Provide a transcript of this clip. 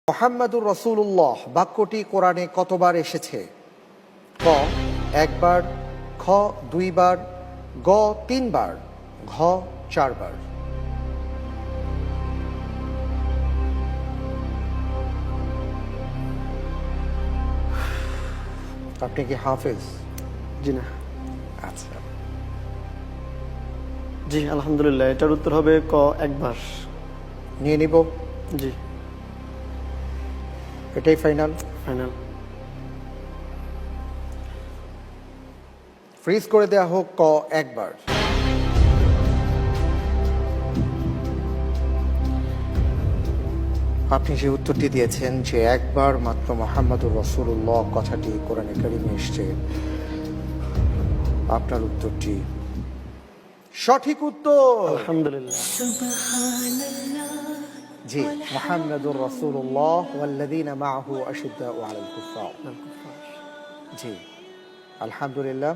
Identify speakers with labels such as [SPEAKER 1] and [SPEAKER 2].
[SPEAKER 1] মুহাম্মাদুর রাসূলুল্লাহ বাক্যটি কোরআনে কতবার এসেছে? ক একবার, খ দুইবার, গ তিনবার, ঘ চারবার। আপনি কি হাফেজ?
[SPEAKER 2] জি না।
[SPEAKER 1] আচ্ছা,
[SPEAKER 2] জি আলহামদুলিল্লাহ, এটার উত্তর হবে ক একবার।
[SPEAKER 1] নিয়ে নিব।
[SPEAKER 2] জি
[SPEAKER 1] এটাই ফাইনাল?
[SPEAKER 2] ফাইনাল।
[SPEAKER 1] ফ্রিজ করে দেয়া হোক ক একবার। আপনি যে উত্তরটি দিয়েছেন যে একবার মাত্র মুহাম্মাদুর রাসূলুল্লাহ কথাটি কোরআনে কারিমে এসেছে, আপনার উত্তরটি সঠিক উত্তর।
[SPEAKER 2] আলহামদুলিল্লাহ।
[SPEAKER 1] জি, মুহাম্মাদুর রাসূলুল্লাহ ওয়াল্লাযীনা মাআহু আশিদ্দাউ আলাল কুফার। জি, আলহামদুলিল্লাহ।